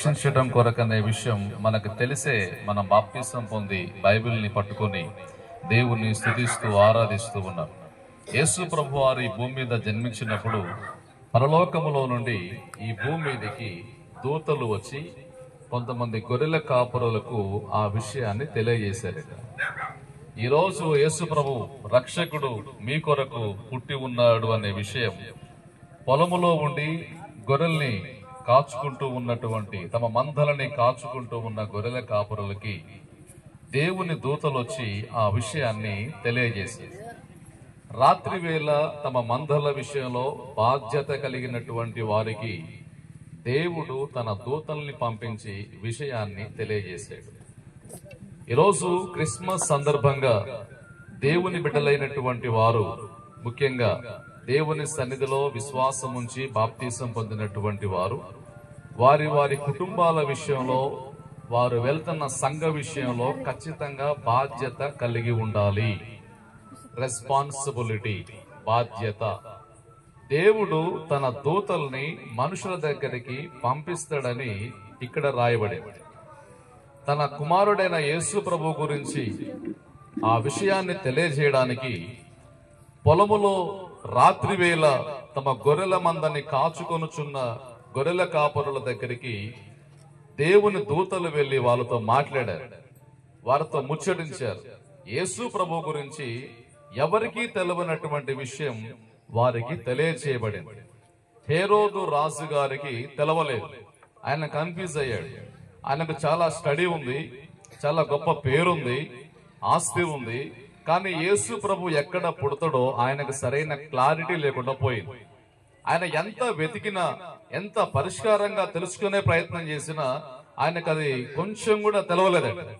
రక్షించడం కొరకనే విషయం మనకు తెలిసే మనం బాప్తిసం పొంది బైబిల్ని పట్టుకొని దేవుణ్ణి స్తుతిస్తూ ఆరాధిస్తూ ఉన్నాం. యేసు ప్రభు వారు ఈ భూమి మీద జన్మించినప్పుడు పరలోకములో నుండి ఈ భూమి మీదకి దూతలు వచ్చి కొంతమంది గొర్రెల కాపురులకు ఆ విషయాన్ని తెలియజేశారు. ఈరోజు యేసు ప్రభు రక్షకుడు మీ కొరకు పుట్టి ఉన్నాడు అనే విషయం పొలములో ఉండి గొర్రెల్ని కాచుకుంటూ ఉన్నటువంటి తమ మందలని కాచుకుంటూ ఉన్న గొర్రెల కాపురులకి దేవుని దూతలు వచ్చి ఆ విషయాన్ని తెలియజేశారు. రాత్రి వేళ తమ మందల విషయంలో బాధ్యత కలిగినటువంటి వారికి దేవుడు తన దూతల్ని పంపించి విషయాన్ని తెలియజేశాడు. ఈరోజు క్రిస్మస్ సందర్భంగా దేవుని బిడ్డలైనటువంటి వారు, ముఖ్యంగా దేవుని సన్నిధిలో విశ్వాసం ఉంచి బాప్తీసం పొందినటువంటి వారు, వారి వారి కుటుంబాల విషయంలో, వారు వెళ్తున్న సంఘ విషయంలో ఖచ్చితంగా బాధ్యత కలిగి ఉండాలి. రెస్పాన్సిబిలిటీ, బాధ్యత. దేవుడు తన దూతల్ని మనుషుల దగ్గరికి పంపిస్తాడని ఇక్కడ రాయబడింది. తన కుమారుడైన యేసు ప్రభు గురించి ఆ విషయాన్ని తెలియజేయడానికి పొలములో రాత్రి వేళ తమ గొర్రెల మందని కాచుకొనుచున్న గొర్రెల కాపరుల దగ్గరికి దేవుని దూతలు వెళ్లి వాళ్ళతో మాట్లాడారు, వారితో ముచ్చటించారు. యేసు ప్రభు గురించి ఎవరికీ తెలియనటువంటి విషయం వారికి తెలియచేయబడింది. హేరోదు రాజు గారికి తెలవలేదు, ఆయన కన్ఫ్యూజ్ అయ్యాడు. ఆయనకు చాలా స్టడీ ఉంది, చాలా గొప్ప పేరుంది, ఆస్తి ఉంది. కానీ యేసు ప్రభు ఎక్కడ పుడతాడో ఆయనకు సరైన క్లారిటీ లేకుండా పోయింది. ఆయన ఎంత వెతికినా, ఎంత పరిష్కారంగా తెలుసుకునే ప్రయత్నం చేసినా ఆయనకు అది కొంచెం కూడా తెలవలేదండి.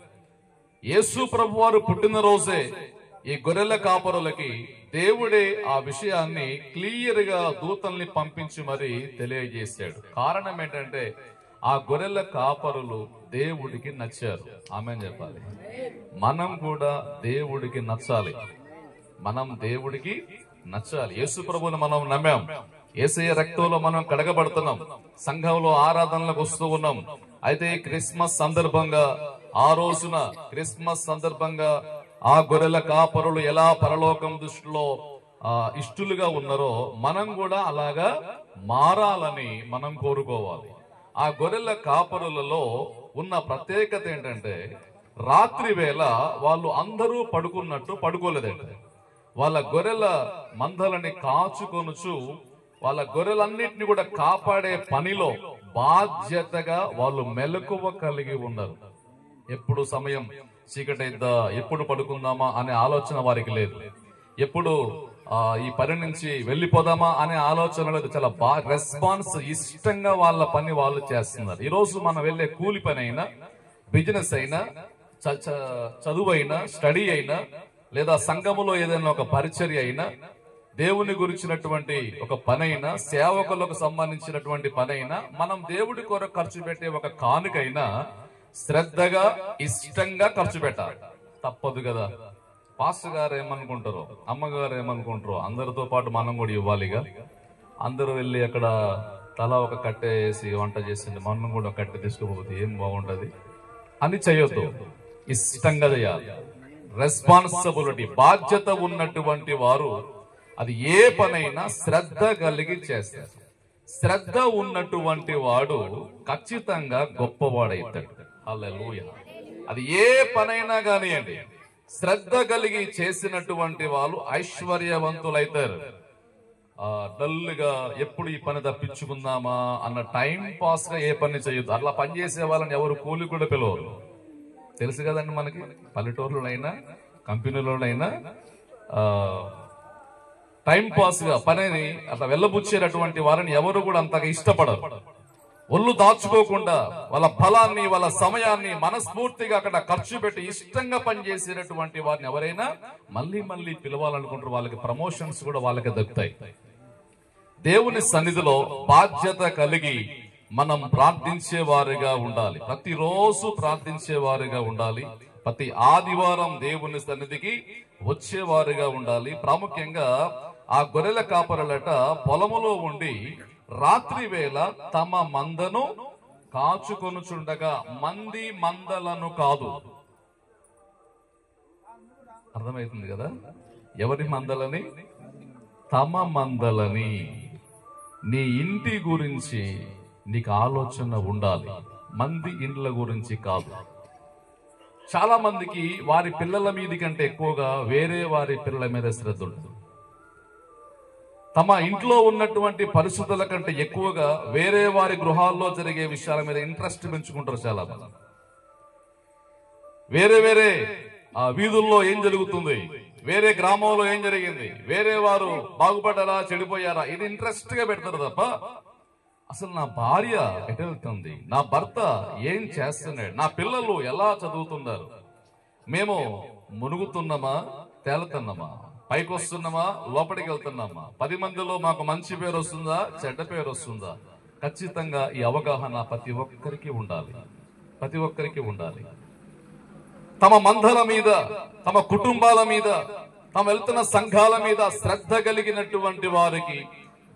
యేసు ప్రభు వారు పుట్టినరోజే ఈ గొర్రెల కాపరులకి దేవుడే ఆ విషయాన్ని క్లియర్ గా దూతల్ని పంపించి మరి తెలియజేశాడు. కారణం ఏంటంటే ఆ గొర్రెల కాపరులు దేవుడికి నచ్చారు. ఆమేన్ చెప్పాలి. మనం కూడా దేవుడికి నచ్చాలి. మనం దేవుడికి నచ్చాలి. యేసు ప్రభువుని మనం నమ్మాం, యేసయ్య రక్తంలో మనం కడగబడుతున్నాం, సంఘంలో ఆరాధనలకు వస్తూ ఉన్నాం. అయితే క్రిస్మస్ సందర్భంగా, ఆ రోజున క్రిస్మస్ సందర్భంగా ఆ గొర్రెల కాపరులు ఎలా పరలోకం దృష్టిలో ఇష్టలుగా ఉన్నారో మనం కూడా అలాగా మారాలని మనం కోరుకోవాలి. ఆ గొర్రెల కాపరులలో ఉన్న ప్రత్యేకత ఏంటంటే రాత్రి వేళ వాళ్ళు అందరూ పడుకున్నట్టు పడుకోలేదండి. వాళ్ళ గొర్రెల మందలని కాచుకొనుచు వాళ్ళ గొర్రెలన్నిటిని కూడా కాపాడే పనిలో బాధ్యతగా వాళ్ళు మెలకువ కలిగి ఉన్నారు. ఎప్పుడు సమయం చీకటైద్దా, ఎప్పుడు పడుకుందామా అనే ఆలోచన వారికి లేదు. ఎప్పుడు ఈ పని నుంచి వెళ్ళిపోదామా అనే ఆలోచన లేదు. చాలా రెస్పాన్స్, ఇష్టంగా వాళ్ళ పని వాళ్ళు చేస్తున్నారు. ఈ రోజు మనం వెళ్ళే కూలి పని అయినా, బిజినెస్ అయినా, చదువు అయినా, స్టడీ అయినా, లేదా సంఘములో ఏదైనా ఒక పరిచర్య అయినా, దేవుని గురించినటువంటి ఒక పని అయినా, సేవకులకు సంబంధించినటువంటి పని అయినా, మనం దేవుడి కొరకు ఖర్చు పెట్టే ఒక కానుకైనా శ్రద్ధగా, ఇష్టంగా ఖర్చు పెట్టాలి. తప్పదు కదా. పాస్టర్ గారు ఏమనుకుంటారో, అమ్మగారు ఏమనుకుంటారో, అందరితో పాటు మనం కూడా ఇవ్వాలిగా. అందరూ వెళ్ళి అక్కడ తల ఒక కట్టె వేసి వంట చేసింది, మనం కూడా ఒక కట్టె తీసుకుపోతే ఏం బాగుంటది అని చేయొద్దు. ఇష్టంగా చేయాలి. రెస్పాన్సిబిలిటీ, బాధ్యత ఉన్నటువంటి వారు అది ఏ పనైనా శ్రద్ధ కలిగి చేస్తారు. శ్రద్ధ ఉన్నటువంటి వాడు ఖచ్చితంగా గొప్పవాడైతాడు. హల్లెలూయా. అది ఏ పనైనా కానివ్వండి, శ్రద్ధ కలిగి చేసినటువంటి వాళ్ళు ఐశ్వర్యవంతులైతారు. డల్గా ఎప్పుడు ఈ పని తప్పించుకుందామా అన్న టైం పాస్ గా ఏ పని చేయొద్దు. అట్లా పని చేసే వాళ్ళని ఎవరు కూలి కూడా పిలవరు. తెలుసు కదండి మనకి, పల్లెటూరులోనైనా కంపెనీలోనైనా టైం పాస్ గా పనిని అట్లా వెళ్ళబుచ్చేటటువంటి వారిని ఎవరు కూడా అంతగా ఇష్టపడరు. ఒళ్ళు దాచుకోకుండా వాళ్ళ ఫలాన్ని, వాళ్ళ సమయాన్ని మనస్ఫూర్తిగా అక్కడ ఖర్చు పెట్టి ఇష్టంగా పనిచేసేటటువంటి వారిని ఎవరైనా మళ్ళీ మళ్ళీ పిలవాలనుకుంటారు. వాళ్ళకి ప్రమోషన్స్ కూడా వాళ్ళకి దక్కుతాయి. దేవుని సన్నిధిలో బాధ్యత కలిగి మనం ప్రార్థించేవారిగా ఉండాలి. ప్రతిరోజు ప్రార్థించేవారిగా ఉండాలి. ప్రతి ఆదివారం దేవుని సన్నిధికి వచ్చేవారిగా ఉండాలి. ప్రాముఖ్యంగా ఆ గొర్రెల కాపరులట పొలములో ఉండి రాత్రి వేళ తమ మందను కాచుకొనుచుండగా మంది మందలను కాదు. అర్థమవుతుంది కదా? ఎవరి మందలని? తమ మందలని. నీ ఇంటి గురించి నీకు ఆలోచన ఉండాలి, మంది ఇండ్ల గురించి కాదు. చాలా మందికి వారి పిల్లల మీది కంటే ఎక్కువగా వేరే వారి పిల్లల మీద శ్రద్ధ ఉంటుంది. తమ ఇంట్లో ఉన్నటువంటి పరిస్థితుల కంటే ఎక్కువగా వేరే వారి గృహాల్లో జరిగే విషయాల మీద ఇంట్రెస్ట్ పెంచుకుంటారు చాలా మంది. వేరే వేరే వీధుల్లో ఏం జరుగుతుంది, వేరే గ్రామంలో ఏం జరిగింది, వేరే వారు బాగుపడ్డారా చెడిపోయారా, ఇది ఇంట్రెస్ట్ గా పెడతారు తప్ప అసలు నా భార్య ఎటు వెళ్తుంది, నా భర్త ఏం చేస్తున్నాడు, నా పిల్లలు ఎలా చదువుతున్నారు, మేము మునుగుతున్నామా తేలుతున్నామా, పైకి వస్తున్నామా లోపలికి వెళ్తున్నామా, 10 మందిలో మాకు మంచి పేరు వస్తుందా చెడ్డ పేరు వస్తుందా. ఖచ్చితంగా ఈ అవగాహన ప్రతి ఒక్కరికి ఉండాలి, ప్రతి ఒక్కరికి ఉండాలి. తమ మందల మీద, తమ కుటుంబాల మీద, తమ వెళ్తున్న సంఘాల మీద శ్రద్ధ కలిగినటువంటి వారికి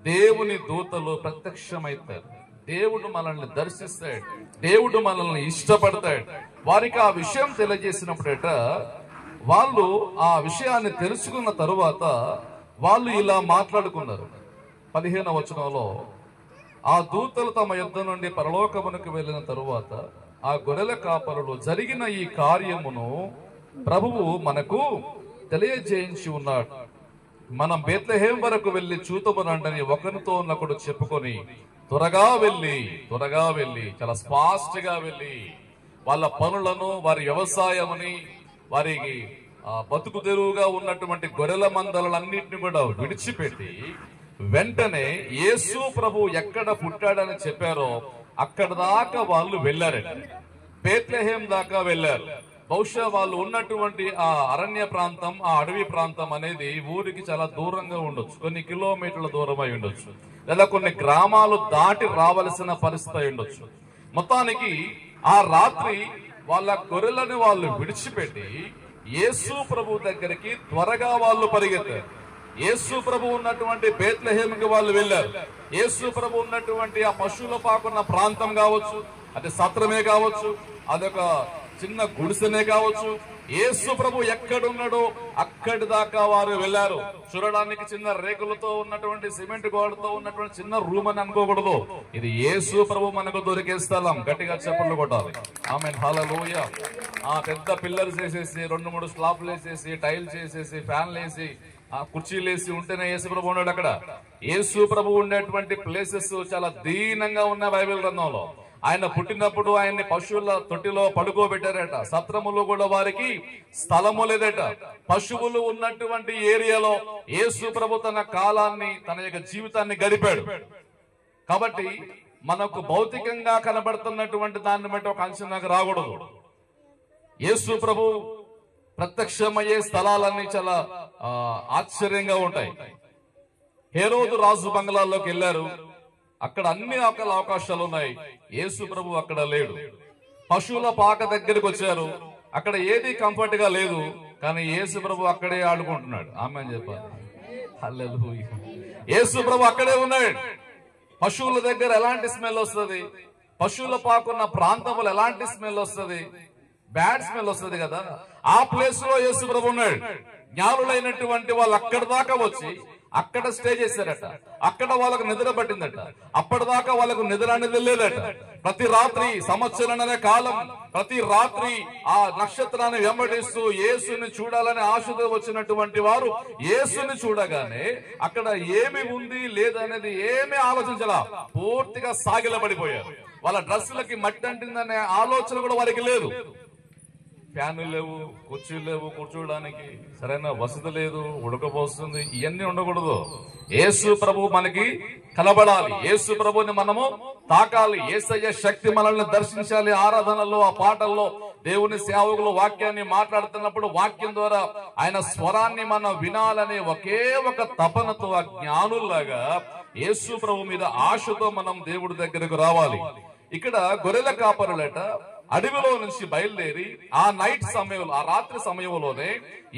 దేవుని దూతలు ప్రత్యక్షమైతారు. దేవుడు మనల్ని దర్శిస్తాడు, దేవుడు మనల్ని ఇష్టపడతాడు. వారికి ఆ విషయం తెలియజేసినప్పుడట వాళ్ళు ఆ విషయాన్ని తెలుసుకున్న తరువాత వాళ్ళు ఇలా మాట్లాడుకున్నారు. 15వ వచనంలో, ఆ దూతలు తమ యుద్ధ నుండి పరలోకమునకు వెళ్ళిన తరువాత ఆ గొర్రెల కాపరులు జరిగిన ఈ కార్యమును ప్రభువు మనకు తెలియజేయించి ఉన్నాడు. మనం బేత్లెహేం వరకు వెళ్లి చూతమునండని ఒకరితో ఒకడు చెప్పుకొని త్వరగా వెళ్ళి చాలా ఫాస్ట్ గా వెళ్ళి వాళ్ళ పనులను, వారి వ్యవసాయముని, వారికి బతుకు తెరువుగా ఉన్నటువంటి గొర్రెల మందలన్నింటినీ కూడా విడిచిపెట్టి వెంటనే యేసు ప్రభు ఎక్కడ పుట్టాడని చెప్పారో అక్కడ దాకా వాళ్ళు వెళ్ళారండి. బేత్లెహేం దాకా వెళ్ళారు. బహుశా వాళ్ళు ఉన్నటువంటి ఆ అరణ్య ప్రాంతం, ఆ అడవి ప్రాంతం అనేది ఊరికి చాలా దూరంగా ఉండొచ్చు, కొన్ని కిలోమీటర్ల దూరం అయి ఉండొచ్చు, లేదా కొన్ని గ్రామాలు దాటి రావలసిన పరిస్థితి అయి ఉండొచ్చు. మొత్తానికి ఆ రాత్రి వాళ్ళ గొర్రెలను వాళ్ళు విడిచిపెట్టి యేసు ప్రభు దగ్గరికి త్వరగా వాళ్ళు పరిగెత్తారు. యేసు ప్రభు ఉన్నటువంటి బేత్లెహేంకి వాళ్ళు వెళ్ళారు. యేసు ప్రభు ఉన్నటువంటి ఆ పశువుల పాకున్న ప్రాంతం కావచ్చు, అది సత్రమే కావచ్చు, అదొక చిన్న గుడిసెనే కావచ్చు, యేసు ప్రభు ఎక్కడున్నాడో అక్కడి దాకా వారు వెళ్ళారు. చూడడానికి చిన్న రేకులతో ఉన్నటువంటి సిమెంట్ గోడతో ఉన్నటువంటి చిన్న రూమ్ అని అనుకోకూడదు. ఇది యేసు ప్రభు మనకు దొరికే స్థలం. గట్టిగా చప్పట్లు కొట్టాలి. ఆమేన్, హల్లెలూయా. ఆ పెద్ద పిల్లర్స్ వేసేసి, 2-3 స్లాబ్లు వేసేసి, టైల్స్ వేసేసి, ఫ్యాన్లు వేసి, ఆ కుర్చీలు వేసి ఉంటేనే యేసు ప్రభు ఉన్నాడు అక్కడ. యేసు ప్రభు ఉండేటువంటి ప్లేసెస్ చాలా దీనంగా ఉన్న బైబిల్ గ్రంథంలో. ఆయన పుట్టినప్పుడు ఆయన్ని పశువుల తొట్టిలో పడుకోబెట్టారట. సత్రములో కూడా వారికి స్థలము లేదట. పశువులు ఉన్నటువంటి ఏరియాలో యేసు ప్రభు తన కాలాన్ని, తన యొక్క జీవితాన్ని గడిపాడు. కాబట్టి మనకు భౌతికంగా కనబడుతున్నటువంటి దాన్ని బట్టి ఒక అంచనాకు రాకూడదు. యేసు ప్రభు ప్రత్యక్షమయ్యే స్థలాలన్నీ చాలా ఆశ్చర్యంగా ఉంటాయి. హేరోదు రాజు బంగ్లాల్లోకి వెళ్లారు. అక్కడ అన్ని రకాల అవకాశాలు ఉన్నాయి. యేసు ప్రభు అక్కడ లేడు. పశువుల పాక దగ్గరికి వచ్చారు. అక్కడ ఏది కంఫర్ట్ గా లేదు, కానీ యేసు ప్రభు అక్కడే ఆడుకుంటున్నాడు. ఆమేన్ చెప్పాలి. హల్లెలూయా. యేసు ప్రభు అక్కడే ఉన్నాడు. పశువుల దగ్గర ఎలాంటి స్మెల్ వస్తుంది, పశువుల పాకున్న ప్రాంతంలో ఎలాంటి స్మెల్ వస్తుంది, బ్యాడ్ స్మెల్ వస్తుంది కదా. ఆ ప్లేస్ లో యేసు ప్రభు ఉన్నాడు. జ్ఞానులైనటువంటి వాళ్ళు అక్కడి దాకా వచ్చి అక్కడ స్టే చేశారట. అక్కడ వాళ్ళకు నిద్ర పట్టిందట. అప్పటిదాకా వాళ్ళకు నిద్ర అనేది లేదట. ప్రతి రాత్రి సంవత్సరమనే కాలం, ప్రతి రాత్రి ఆ నక్షత్రాన్ని వెంబడిస్తూ యేసుని చూడాలని ఆశతో వచ్చినటువంటి వారు యేసుని చూడగానే అక్కడ ఏమి ఉంది లేదనేది ఏమీ ఆలోచించాల, పూర్తిగా సాగిలపడిపోయారు. వాళ్ళ డ్రెస్సులకి మట్టి అంటిందనే ఆలోచన కూడా వారికి లేదు. ఫ్యాన్లు లేవు, కుర్చీలు లేవు, కూర్చోడానికి సరైన వసతి లేదు, ఉడకపోస్తుంది. ఇవన్నీ ఉండకూడదు. యేసు ప్రభు మనకి కనబడాలి. యేసు ప్రభుని మనము తాకాలి. యేసయ్య శక్తి మనల్ని దర్శించాలి. ఆరాధనలో, ఆ పాటల్లో, దేవుని సేవకులు వాక్యాన్ని మాట్లాడుతున్నప్పుడు వాక్యం ద్వారా ఆయన స్వరాన్ని మనం వినాలనే ఒకే ఒక తపనతో ఆ జ్ఞానుల్లాగా యేసు ప్రభు మీద ఆశతో మనం దేవుడి దగ్గరకు రావాలి. ఇక్కడ గొర్రెల కాపరులట అడవిలో నుంచి బయలుదేరి ఆ నైట్ సమయంలో, ఆ రాత్రి సమయంలోనే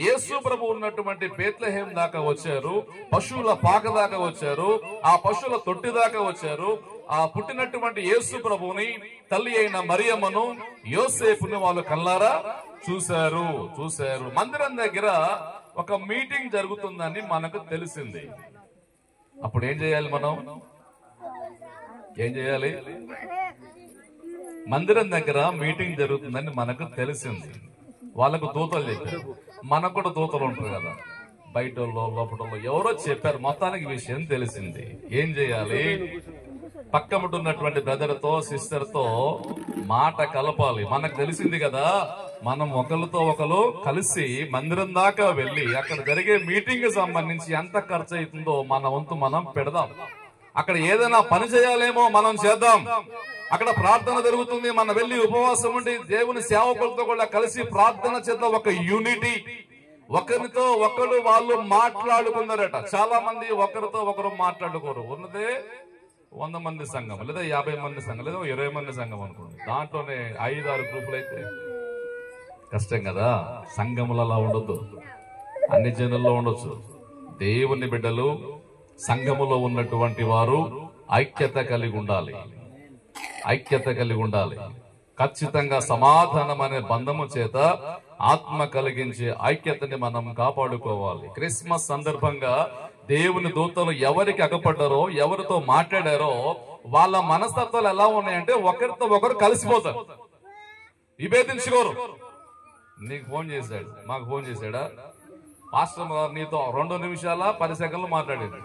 యేసు ప్రభు ఉన్నటువంటి బేత్లెహేం దాకా వచ్చారు. పశువుల పాక దాకా వచ్చారు. ఆ పశువుల తొట్టి దాకా వచ్చారు. ఆ పుట్టినటువంటి యేసు ప్రభువుని, తల్లి అయిన మరియమ్మను, యోసేపుని వాళ్ళు కల్లారా చూశారు. మందిరం దగ్గర ఒక మీటింగ్ జరుగుతుందని మనకు తెలిసింది. అప్పుడు ఏం చేయాలి? మనం ఏం చేయాలి? మందిరం దగ్గర మీటింగ్ జరుగుతుందని మనకు తెలిసింది. వాళ్ళకు దూతలు చెప్పారు. మనకు కూడా దూతలు ఉంటారు కదా, బయట లోపల ఎవరో చెప్పారు. మొత్తానికి విషయం తెలిసింది. ఏం చేయాలి? పక్కముంటున్నటువంటి బ్రదర్ తో సిస్టర్ తో మాట కలపాలి. మనకు తెలిసింది కదా, మనం ఒకరితో ఒకరు కలిసి మందిరం దాకా వెళ్లి అక్కడ జరిగే మీటింగ్ సంబంధించి ఎంత ఖర్చు అవుతుందో మన వంతు మనం పెడదాం. అక్కడ ఏదైనా పని చేయాలేమో మనం చేద్దాం. అక్కడ ప్రార్థన జరుగుతుంది, మనం వెళ్లి ఉపవాసం ఉండి దేవుని సేవకులతో కూడా కలిసి ప్రార్థన చేద్దాం. ఒక యూనిటీ, ఒకరితో ఒకరు వాళ్ళు మాట్లాడుకున్నారట. చాలా మంది ఒకరితో ఒకరు మాట్లాడుకోరు. ఉన్నదే 100 మంది సంఘం, లేదా 50 మంది సంఘం, లేదా 20 మంది సంఘం అనుకోండి. దాంట్లోనే 5-6 గ్రూపులు అయితే కష్టం కదా. సంఘములు అలా ఉండొద్దు, అన్ని జనుల్లో ఉండొచ్చు. దేవుని బిడ్డలు సంఘములో ఉన్నటువంటి వారు ఐక్యత కలిగి ఉండాలి. ఖచ్చితంగా సమాధానం అనే బంధము చేత ఆత్మ కలిగించే ఐక్యతని మనం కాపాడుకోవాలి. క్రిస్మస్ సందర్భంగా దేవుని దూతలు ఎవరికి అగపడ్డారో, ఎవరితో మాట్లాడారో వాళ్ళ మనస్తత్వాలు ఎలా ఉన్నాయంటే ఒకరితో ఒకరు కలిసిపోతారు, విభేదించుకోరు. నీకు ఫోన్ చేశాడు, మాకు ఫోన్ చేశాడా, పాస్టర్ నీతో 2 నిమిషాల 10 సెకండ్లు మాట్లాడేది,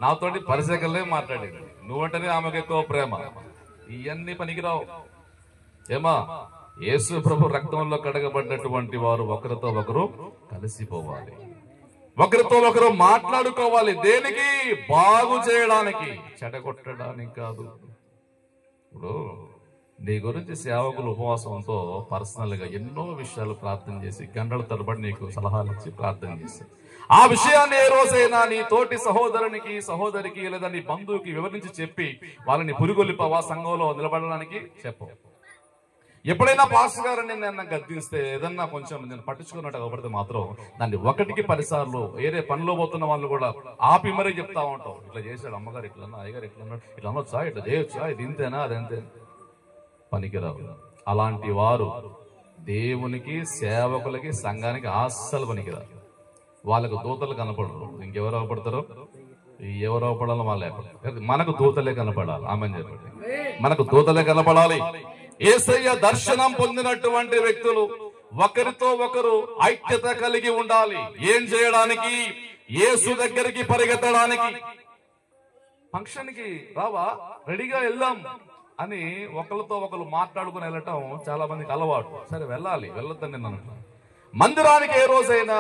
నాతోటి 10 సెకండ్లే మాట్లాడేది. నువ్వంటేనే ఆమెకు ఎక్కువ ప్రేమ. ఇవన్నీ పనికిరావు. ఏమా, యేసు ప్రభు రక్తంలో కడగబడ్డటువంటి వారు ఒకరితో ఒకరు కలిసిపోవాలి, ఒకరితో ఒకరు మాట్లాడుకోవాలి. దేనికి? బాగు చేయడానికి, చెడగొట్టడానికి కాదు. ఇప్పుడు నీ గురించి సేవకులు ఉపవాసంతో పర్సనల్ గా ఎన్నో విషయాలు ప్రార్థన చేసి గంటల తరబడి నీకు సలహాలు ఇచ్చి ప్రార్థన చేస్తారు. ఆ విషయాన్ని ఏ రోజైనా నీ తోటి సహోదరునికి, సహోదరికి, లేదా నీ బంధువుకి వివరించి చెప్పి వాళ్ళని పురిగొల్లిపవా? సంఘంలో నిలబడడానికి చెప్పు. ఎప్పుడైనా పాస్టర్ గారు నేను గద్దిస్తే, ఏదన్నా కొంచెం నేను పట్టించుకున్నట్టు అవపడితే మాత్రం దాన్ని 1కి 10 సార్లు వేరే పనిలో పోతున్న వాళ్ళు కూడా ఆపి మరీ చెప్తా ఉంటాం. ఇట్లా చేశాడు అమ్మగారు, ఇట్లన్నా అయ్యగారు, ఇట్లా అనొచ్చా, ఇట్లా చేయొచ్చా, ఇది ఇంతేనా, అదంతే. పనికిరావు. అలాంటి వారు దేవునికి, సేవకులకి, సంఘానికి అస్సలు పనికిరారు. వాళ్ళకు దూతలు కనపడరు. ఇంకెవరు అవపడతారు? ఎవరు అవపడాలో వాళ్ళే. మనకు దూతలే కనపడాలి. ఆమె చెప్పండి, మనకు దూతలే కనపడాలి. యేసయ్య దర్శనం పొందినటువంటి వ్యక్తులు ఒకరితో ఒకరు ఐక్యత కలిగి ఉండాలి. ఏం చేయడానికి? యేసు దగ్గరికి పరిగెత్తడానికి. ఫంక్షన్ కి రావా, రెడీగా వెళ్దాం అని ఒకరితో ఒకరు మాట్లాడుకుని వెళ్ళటం చాలా మందికి అలవాటు. సరే వెళ్ళాలి, వెళ్ళొద్దని నేను అంటున్నాను. మందిరానికి ఏ రోజైనా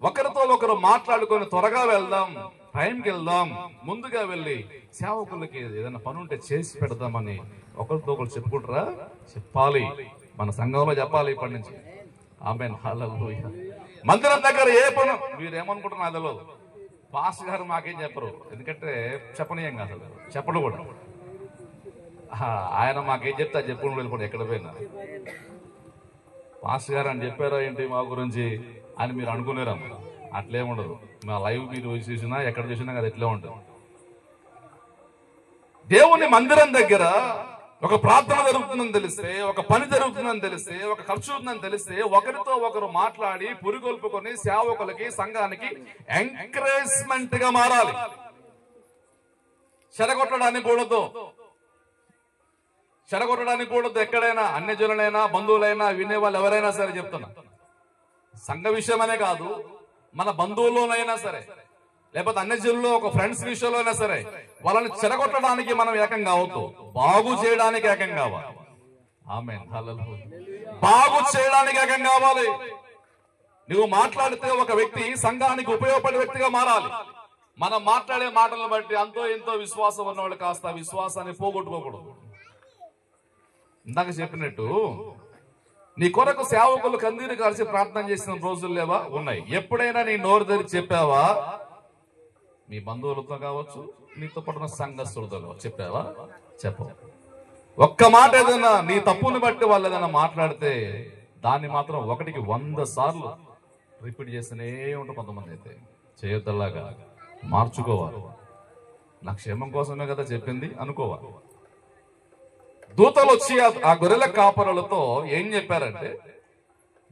ఒకరితో ఒకరు మాట్లాడుకొని త్వరగా వెళ్దాం, టైంకి వెళ్దాం, ముందుగా వెళ్ళి సేవకులకి ఏదైనా పని ఉంటే చేసి పెడదామని ఒకరితో ఒకరు చెప్పుకుంటారా? చెప్పాలి. మన సంఘంలో చెప్పాలి ఇప్పటి నుంచి. ఆమేన్, హల్లెలూయా. మందిరం దగ్గర ఏ పని మీరేమనుకుంటున్నా అదిలో పాస్టర్ గారు మాకేం చెప్పరు, ఎందుకంటే చెప్పనీయం కాదు, అసలు చెప్పడు కూడా. ఆయన మాకేం చెప్తే అది చెప్పుకుని వెళ్ళిపోయి ఎక్కడ పోయినా పాస్టర్ గారు అని చెప్పారో ఏంటి మా గురించి అని మీరు అనుకునేరమ్మ. అట్లేముండదు. మా లైవ్ మీరు చూసినా ఎక్కడ చూసినా అది ఎట్లే ఉంటుంది. దేవుని మందిరం దగ్గర ఒక ప్రార్థన జరుగుతుందని తెలిస్తే, ఒక పని జరుగుతుందని తెలిస్తే, ఒక ఖర్చు ఉందని తెలిస్తే ఒకరితో ఒకరు మాట్లాడి పురిగొల్పుకొని సేవకులకి, సంఘానికి ఎంకరేజ్మెంట్ గా మారాలి. చెడగొట్టడానికి కూడదు. ఎక్కడైనా అన్యజనులైనా, బంధువులైనా, వినేవాళ్ళు ఎవరైనా సరే చెప్తున్నా, సంఘ విషయమనే కాదు, మన బంధువుల్లోనైనా సరే, లేకపోతే అన్యజనుల్లో ఒక ఫ్రెండ్స్ విషయంలో అయినా సరే, వాళ్ళని చెడగొట్టడానికి మనం ఏకం కావద్దు, బాగు చేయడానికి ఏకం కావాలి. ఆమేన్, హల్లెలూయా. బాగు చేయడానికి ఏకం కావాలి. నువ్వు మాట్లాడితే ఒక వ్యక్తి సంఘానికి ఉపయోగపడే వ్యక్తిగా మారాలి. మనం మాట్లాడే మాటలను బట్టి అంతో ఎంతో విశ్వాసం ఉన్నవాళ్ళు కాస్త విశ్వాసాన్ని పోగొట్టుకోకూడదు. ఇందాక చెప్పినట్టు నీ కొరకు సేవకులు కందీరు కలిసి ప్రార్థన చేసిన రోజులు లేవా? ఉన్నాయి. ఎప్పుడైనా నీ నోరు తెరిచి చెప్పావా? మీ బంధువులతో కావచ్చు, నీతో పడిన సంఘస్థులతో కావచ్చు, చెప్పావా? చెప్పు. ఒక్క మాట ఏదైనా నీ తప్పుని బట్టి వాళ్ళు ఏదైనా మాట్లాడితే దాన్ని మాత్రం 1కి 100 సార్లు రిపీట్ చేస్తూనే ఉంటారు. కొంతమంది అయితే చేయొద్దలాగా మార్చుకోవాలి. నా క్షేమం కోసమే కదా చెప్పింది అనుకోవాలి. దూతలు వచ్చి ఆ గొర్రెల కాపరులతో ఏం చెప్పారంటే,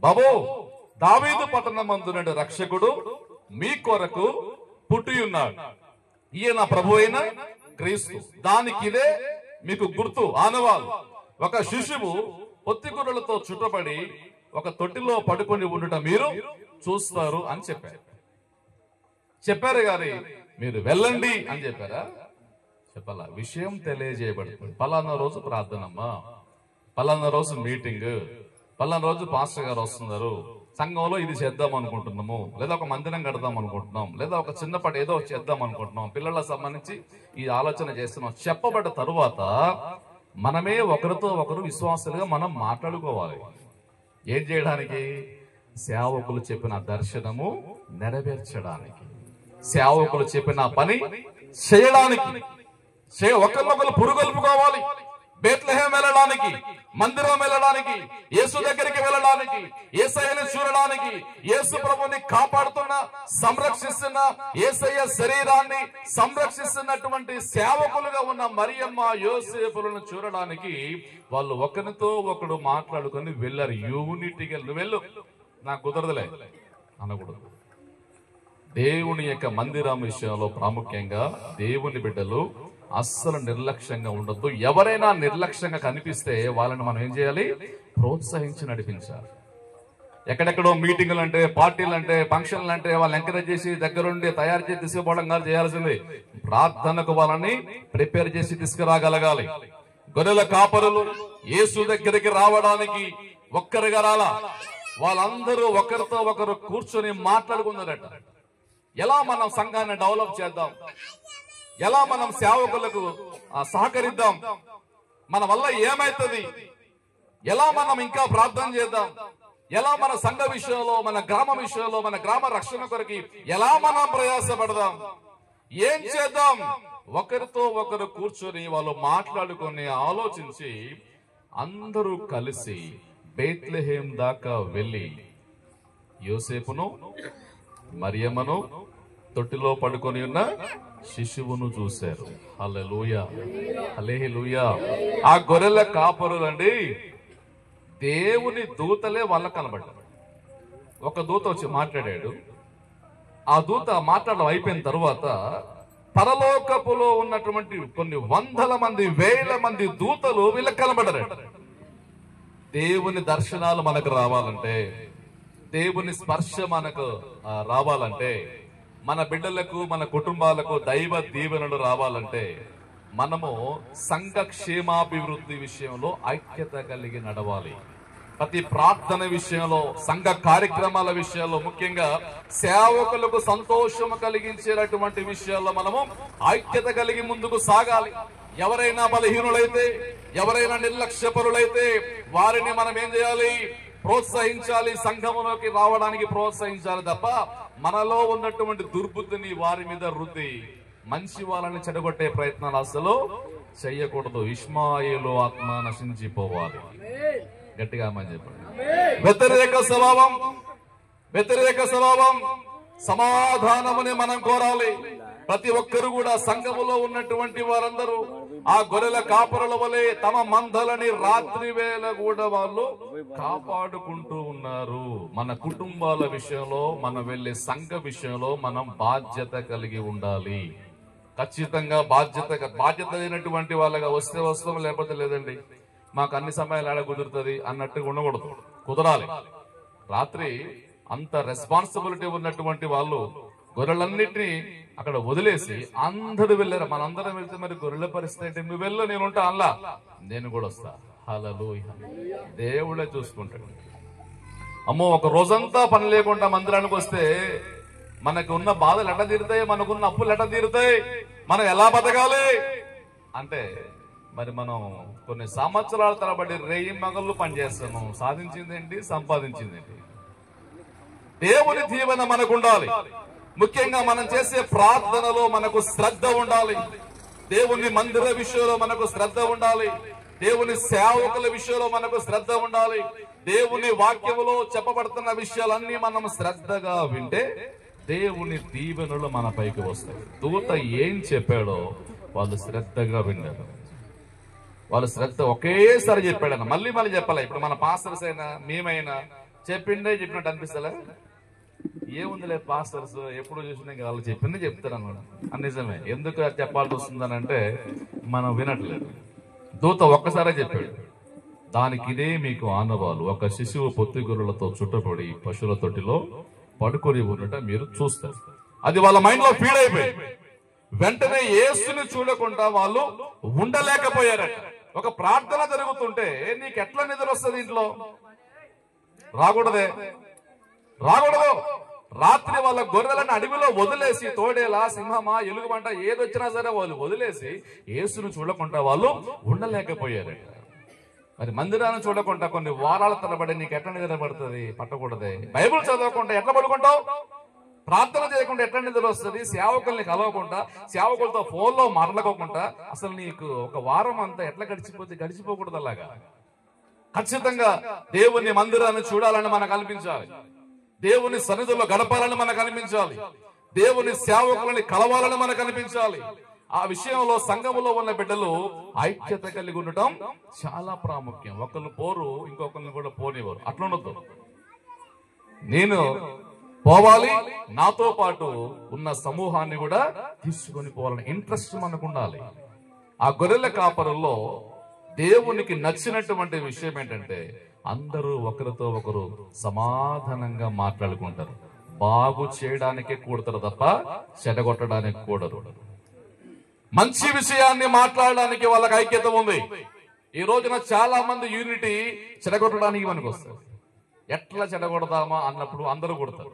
బాబు, దావీదు పట్టణమందున రక్షకుడు మీ కొరకు పుట్టి ఉన్నాడు, ఈయన ప్రభు అయిన క్రీస్తు. దానికిదే మీకు గుర్తు, ఆనవాలు. ఒక శిశువు పొత్తి గొర్రెలతో చుట్టబడి ఒక తొట్టిలో పడుకొని ఉండటం మీరు చూస్తారు అని చెప్పారు గాని మీరు వెళ్ళండి అని చెప్పారా? చెప్పాలా? విషయం తెలియజేయబడుతుంది. పలానా రోజు ప్రార్థనమ్మా, పలానా రోజు మీటింగ్, పలానా రోజు పాస్టర్ గారు వస్తున్నారు, సంఘంలో ఇది చేద్దాం అనుకుంటున్నాము, లేదా ఒక మందిరం కడదాం అనుకుంటున్నాం, లేదా ఒక చిన్నపాటి ఏదో చేద్దాం అనుకుంటున్నాం, పిల్లలకు సంబంధించి ఈ ఆలోచన చేస్తున్నాం. చెప్పబడ్డ తరువాత మనమే ఒకరితో ఒకరు విశ్వాసులుగా మనం మాట్లాడుకోవాలి. ఏం చేయడానికి? సేవకులు చెప్పిన దర్శనము నెరవేర్చడానికి, సేవకులు చెప్పిన పని చేయడానికి, ఒకరినొకరు పురుగొల్పుకోవాలి. బేత్లెహేం వెళ్ళడానికి, మందిరం వెళ్ళడానికి, యేసు దగ్గరికి వెళ్ళడానికి, యేసయ్యని చూడడానికి, యేసు ప్రభుని కాపాడుతున్న, సంరక్షిస్తున్న, యేసయ్య శరీరాన్ని సంరక్షిస్తున్నటువంటి సేవకులుగా ఉన్న మరియమ్మ యోసేపులను చూడడానికి వాళ్ళు ఒకరితో ఒకడు మాట్లాడుకొని వెళ్ళారు. యూనిటీగా వెళ్ళు, నాకు కుదరదులే అనకూడదు. దేవుని యొక్క మందిరం విషయంలో ప్రాముఖ్యంగా దేవుని బిడ్డలు అస్సలు నిర్లక్ష్యంగా ఉండొద్దు. ఎవరైనా నిర్లక్ష్యంగా కనిపిస్తే వాళ్ళని మనం ఏం చేయాలి? ప్రోత్సహించి నడిపించాలి. ఎక్కడెక్కడో మీటింగులు అంటే, పార్టీలు అంటే, ఫంక్షన్లు అంటే వాళ్ళని ఎంకరేజ్ చేసి దగ్గరుండి తయారు చేసి తీసుకుపోవడం కాదు చేయాల్సింది. ప్రార్థనకు వాళ్ళని ప్రిపేర్ చేసి తీసుకురాగలగాలి. గొర్రెల కాపరులు యేసు దగ్గరికి రావడానికి ఒక్కరిగా రాలా, వాళ్ళందరూ ఒకరితో ఒకరు కూర్చొని మాట్లాడుకున్నారట. ఎలా మనం సంఘాన్ని డెవలప్ చేద్దాం, ఎలా మనం సేవకులకు సహకరిద్దాం, మన వల్ల ఏమైతుంది, ఎలా మనం ఇంకా ప్రార్థన చేద్దాం, ఎలా మన సంఘ విషయంలో, మన గ్రామ విషయంలో, మన గ్రామ రక్షణ కొరకు ఎలా మనం ప్రయాసపడదాం, ఏం చేద్దాం, ఒకరితో ఒకరు కూర్చొని వాళ్ళు మాట్లాడుకొని ఆలోచించి అందరూ కలిసి బేత్లెహేం దాకా వెళ్ళి యోసేపును మరియమ్మను తొట్టిలో పడుకొని ఉన్న శిశువును చూశారు. హల్లెలూయా, హల్లెలూయా. ఆ గొర్రెల కాపరులండి దేవుని దూతలే వాళ్ళకు కనబడ్డారు. ఒక దూత వచ్చి మాట్లాడాడు. ఆ దూత మాట్లాడడం అయిపోయిన తరువాత పరలోకపులో ఉన్నటువంటి కొన్ని వందల మంది, వేల మంది దూతలు వీళ్ళకి కనబడ్డారు. దేవుని దర్శనాలు మనకు రావాలంటే, దేవుని స్పర్శ మనకు రావాలంటే, మన బిడ్డలకు, మన కుటుంబాలకు దైవ దీవెనలు రావాలంటే మనము సంఘ క్షేమాభివృద్ధి విషయంలో ఐక్యత కలిగి నడవాలి. ప్రతి ప్రార్థన విషయంలో, సంఘ కార్యక్రమాల విషయంలో, ముఖ్యంగా సేవకులకు సంతోషం కలిగించేటటువంటి విషయాల్లో మనము ఐక్యత కలిగి ముందుకు సాగాలి. ఎవరైనా బలహీనులైతే, ఎవరైనా నిర్లక్ష్యపరులైతే వారిని మనం ఏం చేయాలి? ప్రోత్సహించాలి. సంఘములోకి రావడానికి ప్రోత్సహించాలి తప్ప మనలో ఉన్నటువంటి దుర్బుద్ధిని వారి మీద రుద్ది మంచి వాళ్ళని చెడగొట్టే ప్రయత్నాలు అసలు చెయ్యకూడదు. ఇష్మాయేలు ఆత్మ నశించిపోవాలి. గట్టిగా అమ్మని చెప్పండి. వ్యతిరేక స్వభావం సమాధానముని మనం కోరాలి. ప్రతి ఒక్కరు కూడా సంఘములో ఉన్నటువంటి వారందరూ ఆ గొర్రెల కాపరుల వలె తమ మందలని రాత్రి వేళ కూడా వాళ్ళు కాపాడుకుంటూ ఉన్నారు. మన కుటుంబాల విషయంలో, మనం వెళ్లే సంఘ విషయంలో మనం బాధ్యత కలిగి ఉండాలి. ఖచ్చితంగా బాధ్యత అయినటువంటి వాళ్ళగా వస్తే వస్తాం, లేకపోతే లేదండి, మాకు అన్ని సమయాలు ఆడ కుదురుతుంది అన్నట్టుగా ఉండకూడదు. కుదరాలి. రాత్రి అంత రెస్పాన్సిబిలిటీ ఉన్నటువంటి వాళ్ళు గొర్రెలన్నిటినీ అక్కడ వదిలేసి అందరూ వెళ్ళారు. మనందరం వెళ్తే మరి గొర్రెల పరిస్థితి ఏంటి? నువ్వు వెళ్ళు, నేను ఉంటా అల్లా, నేను కూడా వస్తా. హల్లెలూయా. దేవుడే చూసుకుంటాడు. అమ్మో, ఒక రోజంతా పని లేకుండా మందిరానికి వస్తే మనకు ఉన్న బాధలు ఎట్లా తీరుతాయి, మనకున్న అప్పులు ఎట్లా తీరుతాయి, మనం ఎలా బతకాలి అంటే మరి మనం కొన్ని సంవత్సరాల తరబడి రేయి మగళ్ళు పనిచేస్తాము. సాధించిందేంటి? సంపాదించిందేంటి? దేవుని దీవెన మనకు ఉండాలి. ముఖ్యంగా మనం చేసే ప్రార్థనలో మనకు శ్రద్ధ ఉండాలి. దేవుని మందిర విషయంలో మనకు శ్రద్ధ ఉండాలి. దేవుని సేవకుల విషయంలో మనకు శ్రద్ధ ఉండాలి. దేవుని వాక్యములో చెప్పబడుతున్న విషయాలన్నీ మనం శ్రద్ధగా వింటే దేవుని దీవెనలు మన పైకి వస్తాయి. దూత ఏం చెప్పాడో వాళ్ళు శ్రద్ధగా విన్నారు. వాళ్ళు శ్రద్ధ ఒకేసారి చెప్పాడన్న మళ్ళీ మళ్ళీ చెప్పాలి. ఇప్పుడు మన పాస్టర్స్ అయినా మేమైనా చెప్పినట్టు అనిపిస్తలే. ఏముందిలే పాస్టర్స్ ఎప్పుడు చూసినా వాళ్ళు చెప్పింది చెప్తారు అన్నమాట. నిజమే. ఎందుకు చెప్పాల్సి వస్తుందని అంటే మనం వినట్లేదు. దూత ఒక్కసారే చెప్పాడు, దానికి ఇదే మీకు ఆనవాలు, ఒక శిశువు పొత్తిగొర్రెలతో చుట్టబడి పశువుల తొట్టిలో పడుకొని ఉండట మీరు చూస్తారు. అది వాళ్ళ మైండ్ లో ఫీడ్ అయిపోయింది. వెంటనే యేసుని చూడకుండా వాళ్ళు ఉండలేకపోయారట. ఒక ప్రార్థన జరుగుతుంటే నీకు ఎట్లా నిద్ర వస్తుంది? ఇంట్లో రాకూడదు. రాత్రి వాళ్ళ గొర్రెలను అడవిలో వదిలేసి, తోడేలా సింహమా ఎలుగుబంట ఏదొచ్చినా సరే వాళ్ళు వదిలేసి యేసును చూడకుండా వాళ్ళు ఉండలేకపోయారట. మరి మందిరాన్ని చూడకుండా కొన్ని వారాల తరబడి నీకు ఎట్లా నిద్ర పడుతుంది? పట్టకూడదే. బైబుల్ చదవకుండా ఎట్లా పడుకుంటావు? ప్రార్థన చేయకుండా ఎట్లా నిద్ర వస్తుంది? సేవకుల్ని కలవకుండా, సేవకులతో ఫోన్లో మాట్లాడుకోకుండా అసలు నీకు ఒక వారం అంతా ఎట్లా గడిచిపోకూడదు. అలాగా ఖచ్చితంగా దేవుని మందిరాన్ని చూడాలని మనకు అనిపించాలి. దేవుని సన్నిధిలో గడపాలని మనకు అనిపించాలి. దేవుని సేవకులని కలవాలని మనకు అనిపించాలి. ఆ విషయంలో సంఘములో ఉన్న బిడ్డలు ఐక్యత కలిగి ఉండటం చాలా ప్రాముఖ్యం. ఒకళ్ళు పోరు, ఇంకొకరిని కూడా పోనివ్వరు. అట్లా ఉండొద్దు. నేను పోవాలి, నాతో పాటు ఉన్న సమూహాన్ని కూడా తీసుకొని పోవాలని ఇంట్రెస్ట్ మనకు ఉండాలి. ఆ గొర్రెల కాపరుల్లో దేవునికి నచ్చినటువంటి విషయం ఏంటంటే అందరూ ఒకరితో ఒకరు సమాధానంగా మాట్లాడుకుంటారు. బాగు చేయడానికే కూడతారు తప్ప చెడగొట్టడానికి కూడరు. మంచి విషయాన్ని మాట్లాడడానికి వాళ్ళకి ఐక్యత ఉంది. ఈ రోజున చాలా మంది యూనిటీ చెడగొట్టడానికి మనకు వస్తారు. ఎట్లా చెడగొడదామా అన్నప్పుడు అందరూ కొడతారు.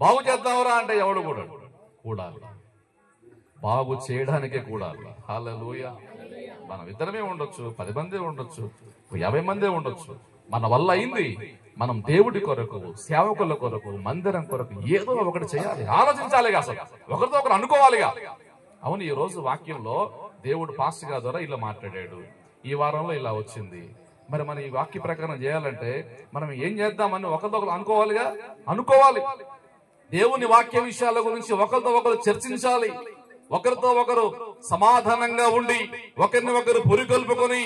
బాగు చేద్దామరా అంటే ఎవడు కూడాలి. బాగు చేయడానికే కూడాలి. హల్లెలూయా. మనం ఇద్దరమే ఉండొచ్చు, 10 మంది ఉండొచ్చు, 50 మంది ఉండొచ్చు. మన వల్ల అయింది మనం దేవుడి కొరకు, సేవకుల కొరకు, మందిరం కొరకు ఏదో ఒకటి చేయాలి. ఆలోచించాలిగా, అసలు ఒకరితో ఒకరు అనుకోవాలిగా. అవును, ఈ రోజు వాక్యంలో దేవుడు పాస్టర్ గారి ద్వారా ఇలా మాట్లాడాడు, ఈ వారంలో ఇలా వచ్చింది. మరి మనం ఈ వాక్య ప్రకారం చేయాలంటే మనం ఏం చేద్దామని ఒకరితో ఒకరు అనుకోవాలి. దేవుని వాక్య విషయాల గురించి ఒకరితో ఒకరు చర్చించాలి. ఒకరితో ఒకరు సమాధానంగా ఉండి ఒకరిని ఒకరు పురికొల్పుకొని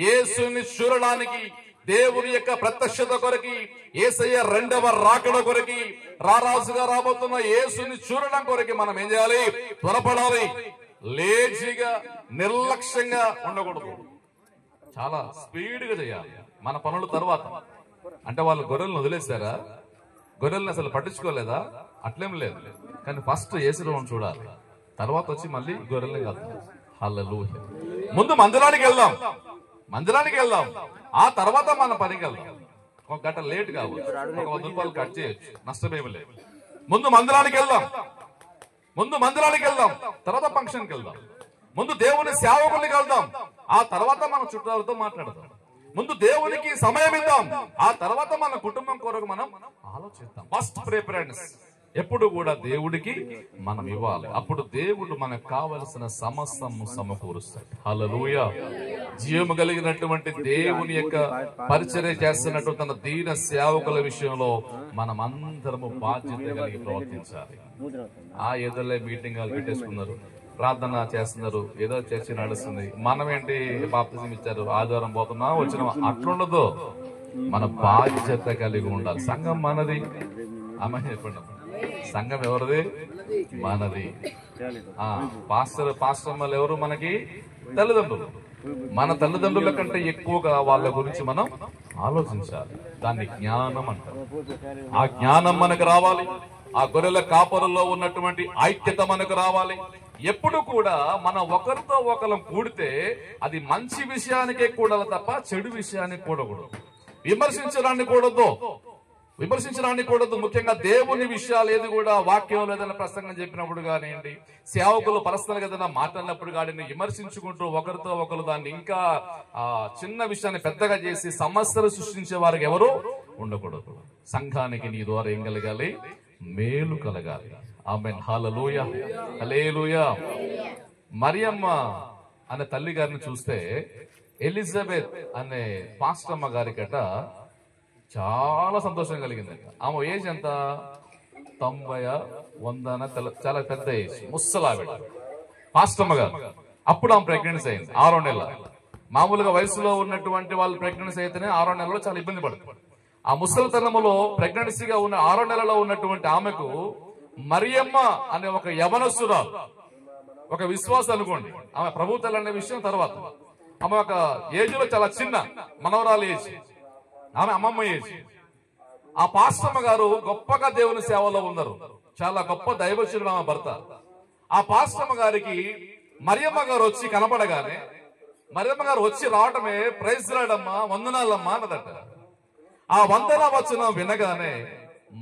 యేసుని చూడడానికి, దేవుని యొక్క ప్రత్యక్షత కొరకి, యేసయ్య రెండవ రాకడ కొరకి, రారాజుగా రాబోతున్న యేసుని చూడడం కొరకి మనం ఏం చేయాలి? త్వరపడాలి. లేజీగా నిర్లక్ష్యంగా ఉండకూడదు. చాలా స్పీడ్గా చేయాలి మన పనుల తర్వాత. అంటే వాళ్ళు గొర్రెలను వదిలేశారా? గొర్రెలను అసలు పట్టించుకోలేదా? అట్లేం లేదు. కానీ ఫస్ట్ యేసుని చూడాలి, తర్వాత వచ్చి మళ్ళీ గొర్రెల్ని కలుద్దాం. హల్లెలూయా. ముందు మందిరానికి వెళ్దాం, ఆ తర్వాత మన పనికి వెళ్దాం. ఒక గంట లేట్ కావచ్చు, ఒక 100 రూపాయలు కట్ చేయొచ్చు, నష్టమేమి లేదు. ముందు మందిరానికి వెళ్దాం, తర్వాత ఫంక్షన్కి వెళ్దాం. ముందు దేవుని సేవకుల్ని కలుద్దాం, ఆ తర్వాత మన చుట్టాలతో మాట్లాడదాం. ముందు దేవునికి సమయం ఇద్దాం, ఆ తర్వాత మన కుటుంబం కొరకు మనం ఆలోచిద్దాం. ఫస్ట్ ప్రిఫరెన్స్ ఎప్పుడు కూడా దేవుడికి మనం ఇవ్వాలి. అప్పుడు దేవుడు మనకు కావలసిన సమస్తము సమకూరుస్తాడు. హల్లెలూయా. జీవము కలిగినటువంటి దేవుని యొక్క పరిచర్య చేస్తున్నట్టు తన దీన సేవకుల విషయంలో మనం అందరము బాధ్యత కలిగి ప్రవర్తించాలి. ఏదోలే మీటింగ్ పెట్టేసుకున్నారు, ప్రార్థన చేస్తున్నారు, ఏదో చర్చ నడుస్తుంది, మనం ఏంటి బాప్తిజం ఇచ్చారు, ఆదివారం పోతున్నా వచ్చిన, అట్లుండదు. మన బాధ్యత కలిగి ఉండాలి. సంఘం మనది. అమ్మ చెప్పండి, సంఘం ఎవరిది? మనది. పాస్టర్లు ఎవరు? మనకి తల్లిదండ్రులు. మన తల్లిదండ్రుల కంటే ఎక్కువగా వాళ్ళ గురించి మనం ఆలోచించాలి. దాన్ని జ్ఞానం అంటారు. ఆ జ్ఞానం మనకు రావాలి. ఆ గొర్రెల కాపరుల్లో ఉన్నటువంటి ఐక్యత మనకు రావాలి. ఎప్పుడు కూడా మనం ఒకరితో ఒకరు కూడితే అది మంచి విషయానికే కూడాలి తప్ప చెడు విషయానికి కూడకూడదు. విమర్శించడానికి కూడదు. ముఖ్యంగా దేవుని విషయాలు ఏది కూడా వాక్యం ఏదైనా ప్రసంగం చెప్పినప్పుడు కానివ్వండి, సేవకులు పరస్పరంగా ఏదైనా మాట్లాడినప్పుడు కానీ విమర్శించుకుంటూ ఒకరితో ఒకరు దాన్ని ఇంకా చిన్న విషయాన్ని పెద్దగా చేసి సమస్యలు సృష్టించే వారికి ఎవరు ఉండకూడదు. సంఘానికి నీ ద్వారా ఏం కలగాలి? మేలు కలగాలి. ఆమేన్. హల్లెలూయా, హల్లెలూయా. మరియమ్మ అనే తల్లి గారిని చూస్తే ఎలిజబెత్ అనే పాస్టమ్మ గారికట చాలా సంతోషం కలిగిందట. ఆమె ఏజ్ ఎంత? చాలా పెద్ద ఏజ్, ముసలావిడ పాస్టమ్మ గారు. అప్పుడు ఆమె ప్రెగ్నెన్సీ అయింది 6వ నెల. మామూలుగా వయసులో ఉన్నటువంటి వాళ్ళు ప్రెగ్నెన్సీ అయితేనే 6వ నెలలో చాలా ఇబ్బంది పడుతుంది. ఆ ముసలితనములో ప్రెగ్నెన్సీగా ఉన్న 6వ నెలలో ఉన్నటువంటి ఆమెకు మరియమ్మ అనే ఒక యవనస్తురాలు, ఒక విశ్వాసం అనుకోండి, ఆమె ప్రభు తల్లి అనే విషయం తర్వాత, ఆమె ఒక ఏజ్ లో చాలా చిన్న మనవరాలు ఏజ్, ఆమె అమ్మమ్మ ఏజ్. ఆ పాస్టమ్మ గారు గొప్పగా దేవుని సేవలో ఉన్నారు, చాలా గొప్ప దైవజనుడు ఆమె భర్త. ఆ పాస్టమ్మ గారికి మరియమ్మ గారు వచ్చి కనపడగానే, మరియమ్మ గారు వచ్చి రావటమే ప్రైజ్ రాడమ్మా, వందనాలమ్మా అన్నదట. ఆ వందన వచనం వినగానే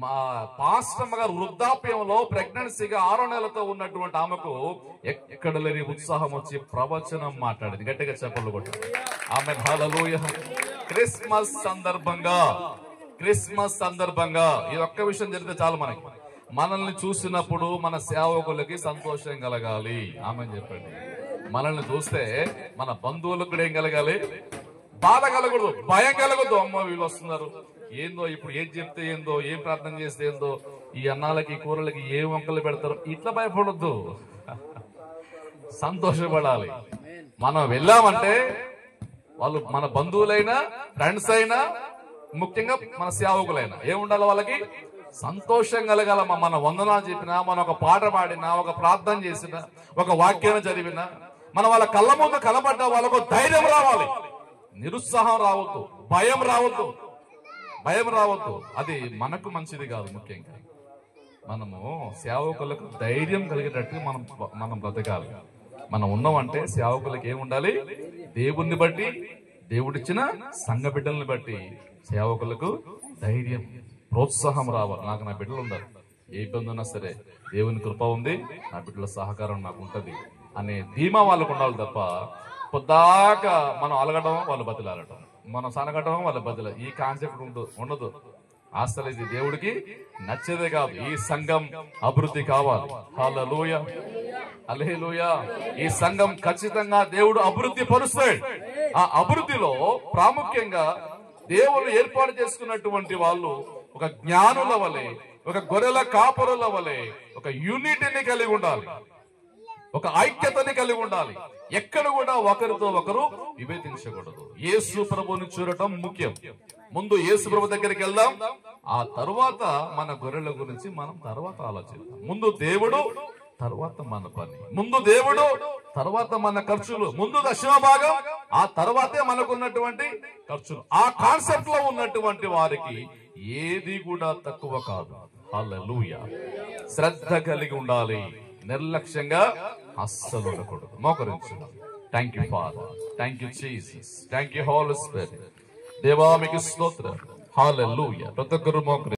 మా పాస్టమ్మ గారు వృద్ధాప్యంలో ప్రెగ్నెన్సీగా 6వ నెలతో ఉన్నటువంటి ఆమెకు ఎక్కడ లేని ఉత్సాహం వచ్చి ప్రవచనం మాట్లాడింది. గట్టిగా చెప్పలు కొట్టారు. ఆమెన్, హల్లెలూయా. క్రిస్మస్ సందర్భంగా ఈ ఒక్క విషయం జరిగితే చాలు. మనల్ని చూసినప్పుడు మన సేవకులకి సంతోషం కలగాలి. ఆమె చెప్పండి. మనల్ని చూస్తే మన బంధువులకు కూడా ఏం కలగాలి? బాధ కలగదు, భయం కలగదు. అమ్మ వీళ్ళు వస్తున్నారు, ఏందో ఇప్పుడు ఏం చెప్తే ఏందో, ఏం ప్రార్థన చేస్తే ఏందో, ఈ అన్నాలకి కూరలకి ఏం వంకలు పెడతారు, ఇట్లా భయపడొద్దు. సంతోషపడాలి. మనం వెళ్ళామంటే వాళ్ళు మన బంధువులైనా, ఫ్రెండ్స్ అయినా, ముఖ్యంగా మన సేవకులైనా ఏముండాలి? వాళ్ళకి సంతోషం కలగాలమ్మా. మన వందనాలు చెప్పినా, మనం ఒక పాట పాడినా, ఒక ప్రార్థన చేసినా, ఒక వాక్యాన్ని చదివినా, మనం వాళ్ళ కళ్ళ ముందు కనబడ్డా వాళ్ళకు ధైర్యం రావాలి. నిరుత్సాహం రావద్దు, భయం రావద్దు. అది మనకు మంచిది కాదు. ముఖ్యంగా మనము సేవకులకు ధైర్యం కలిగేటట్టు మనం బ్రతకాలి. మనం ఉన్నామంటే సేవకులకు ఏముండాలి? దేవుణ్ణి బట్టి, దేవుడిచ్చిన సంఘ బిడ్డల్ని బట్టి సేవకులకు ధైర్యం, ప్రోత్సాహం రావాలి. నాకు నా బిడ్డలు ఉన్నారు, ఏ ఇబ్బంది ఉన్నా సరే దేవుని కృప ఉంది, నా బిడ్డల సహకారం నాకు ఉంటది అనే ధీమా వాళ్ళకు ఉండాలి తప్ప పొద్దాకా మనం అలగడం, వాళ్ళు బతిలాడటం, మనం సనగటం, వాళ్ళ బతిల, ఈ కాన్సెప్ట్ ఉండదు. అసలు ఇది దేవుడికి నచ్చేదే కాదు. ఈ సంఘం అభివృద్ధి కావాలి. హల్లెలూయా, హల్లెలూయా. ఈ సంఘం ఖచ్చితంగా దేవుడు అభివృద్ధి పరుస్తాడు. ఆ అభివృద్ధిలో ప్రాముఖ్యంగా దేవుడు ఏర్పాటు చేసుకున్నటువంటి వాళ్ళు ఒక జ్ఞానుల వలె, ఒక గొర్రెల కాపరుల వలె ఒక యూనిటీని కలిగి ఉండాలి, ఒక ఐక్యతని కలిగి ఉండాలి. ఎక్కడ కూడా ఒకరితో ఒకరు విభేదించకూడదు. యేసు ప్రభుని చూడటం ముఖ్యం. ముందు యేసు ప్రభు దగ్గరికి వెళ్దాం, ఆ తరువాత మన గొర్రెల గురించి మనం తర్వాత ఆలోచిద్దాం. ముందు దేవుడు, తర్వాత మన పని. ముందు దేవుడు, తర్వాత మన ఖర్చులు. ముందు దశమ భాగం, ఆ తర్వాతే మనకున్నటువంటి ఖర్చులు. ఆ కాన్సెప్ట్ లో ఉన్నటువంటి వారికి ఏది కూడా తక్కువ కాదు. హల్లెలూయా. శ్రద్ధ కలిగి ఉండాలి, నిర్లక్ష్యంగా అస్సలు ఉండకూడదు. మోకరించు. Thank you father, thank you Jesus, thank you holy spirit. దేవా మీకు స్తోత్రం. హల్లెలూయా. ప్రతి ఒక్కరు మోకరించు.